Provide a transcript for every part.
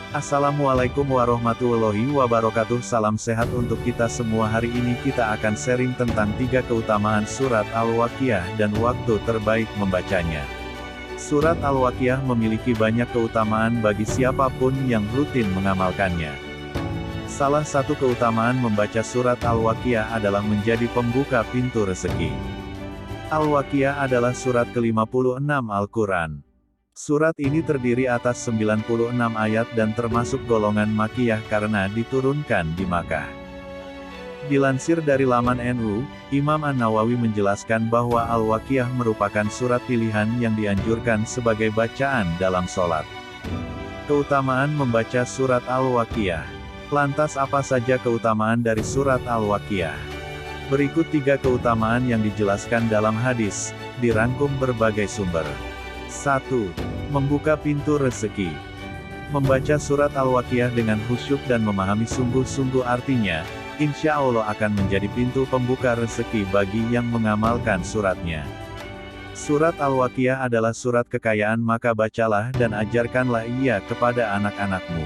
Assalamualaikum warahmatullahi wabarakatuh. Salam sehat untuk kita semua. Hari ini kita akan sharing tentang 3 keutamaan surat Al-Waqiah dan waktu terbaik membacanya. Surat Al-Waqiah memiliki banyak keutamaan bagi siapapun yang rutin mengamalkannya. Salah satu keutamaan membaca surat Al-Waqiah adalah menjadi pembuka pintu rezeki. Al-Waqiah adalah surat ke-56 Al-Quran. Surat ini terdiri atas 96 ayat dan termasuk golongan Makkiyah karena diturunkan di Makkah. Dilansir dari laman NU, Imam An-Nawawi menjelaskan bahwa Al-Waqiah merupakan surat pilihan yang dianjurkan sebagai bacaan dalam sholat. Keutamaan membaca surat Al-Waqiah. Lantas apa saja keutamaan dari surat Al-Waqiah? Berikut 3 keutamaan yang dijelaskan dalam hadis, dirangkum berbagai sumber. 1. Membuka pintu rezeki. Membaca surat Al-Waqiah dengan khusyuk dan memahami sungguh-sungguh artinya, insya Allah akan menjadi pintu pembuka rezeki bagi yang mengamalkan suratnya. Surat Al-Waqiah adalah surat kekayaan, maka bacalah dan ajarkanlah ia kepada anak-anakmu.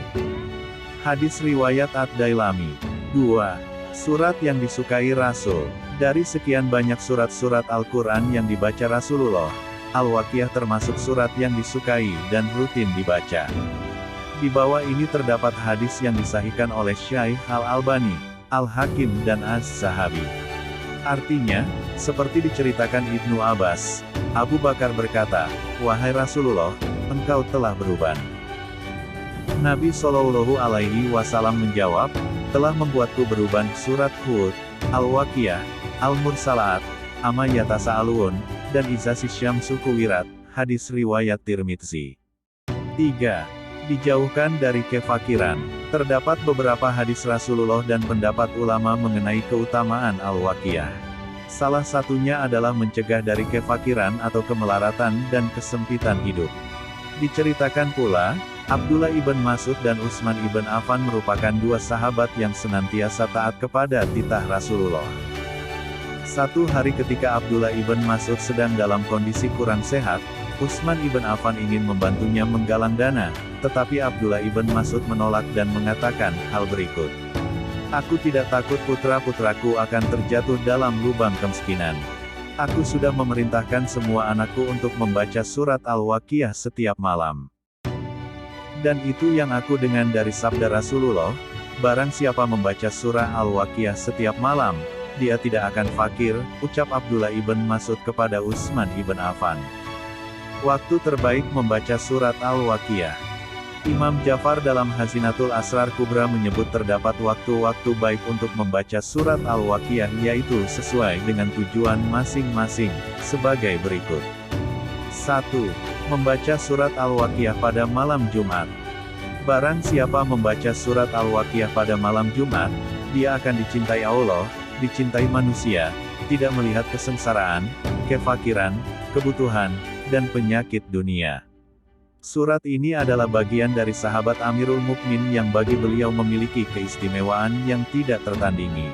Hadis riwayat Ad-Dailami. 2. Surat yang disukai Rasul. Dari sekian banyak surat-surat Al-Quran yang dibaca Rasulullah, Al-Waqiah termasuk surat yang disukai dan rutin dibaca. Di bawah ini terdapat hadis yang disahihkan oleh Syaikh Al-Albani, Al-Hakim dan Az-Zahabi. Artinya, seperti diceritakan Ibnu Abbas, Abu Bakar berkata, "Wahai Rasulullah, engkau telah beruban." Nabi Shallallahu Alaihi Wasallam menjawab, "Telah membuatku beruban." Surat Hud, Al-Waqiah, Al-Mursalat, Amma Yatasa'alun, dan Iza Syamsu Kuwirat, hadis riwayat Tirmidzi. 3. Dijauhkan dari kefakiran. Terdapat beberapa hadis Rasulullah dan pendapat ulama mengenai keutamaan Al-Waqiah. Salah satunya adalah mencegah dari kefakiran atau kemelaratan dan kesempitan hidup. Diceritakan pula, Abdullah ibn Mas'ud dan Utsman ibn Affan merupakan 2 sahabat yang senantiasa taat kepada titah Rasulullah. Satu hari ketika Abdullah ibn Mas'ud sedang dalam kondisi kurang sehat, Utsman ibn Affan ingin membantunya menggalang dana, tetapi Abdullah ibn Mas'ud menolak dan mengatakan hal berikut. "Aku tidak takut putra-putraku akan terjatuh dalam lubang kemiskinan. Aku sudah memerintahkan semua anakku untuk membaca surat Al-Waqiah setiap malam. Dan itu yang aku dengar dari sabda Rasulullah, barang siapa membaca surah Al-Waqiah setiap malam, dia tidak akan fakir," ucap Abdullah ibn Mas'ud kepada Utsman ibn Affan. Waktu terbaik membaca surat Al-Waqiah. Imam Ja'far dalam Hazinatul Asrar Kubra menyebut terdapat waktu-waktu baik untuk membaca surat Al-Waqiah, yaitu sesuai dengan tujuan masing-masing, sebagai berikut. 1. Membaca surat Al-Waqiah pada malam Jumat. Barang siapa membaca surat Al-Waqiah pada malam Jumat, dia akan dicintai Allah, dicintai manusia, tidak melihat kesengsaraan, kefakiran, kebutuhan, dan penyakit dunia. Surat ini adalah bagian dari sahabat Amirul Mukminin yang bagi beliau memiliki keistimewaan yang tidak tertandingi.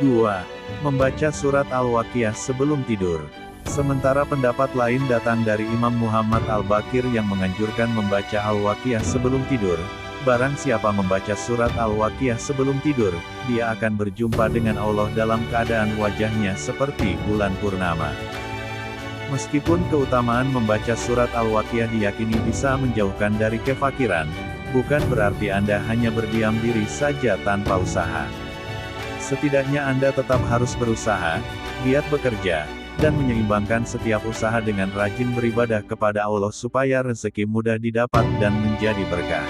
2. Membaca surat Al-Waqiah sebelum tidur. Sementara pendapat lain datang dari Imam Muhammad Al-Baqir yang menganjurkan membaca Al-Waqiah sebelum tidur. Barang siapa membaca surat Al-Waqiah sebelum tidur, dia akan berjumpa dengan Allah dalam keadaan wajahnya seperti bulan purnama. Meskipun keutamaan membaca surat Al-Waqiah diyakini bisa menjauhkan dari kefakiran, bukan berarti Anda hanya berdiam diri saja tanpa usaha. Setidaknya Anda tetap harus berusaha, giat bekerja, dan menyeimbangkan setiap usaha dengan rajin beribadah kepada Allah supaya rezeki mudah didapat dan menjadi berkah.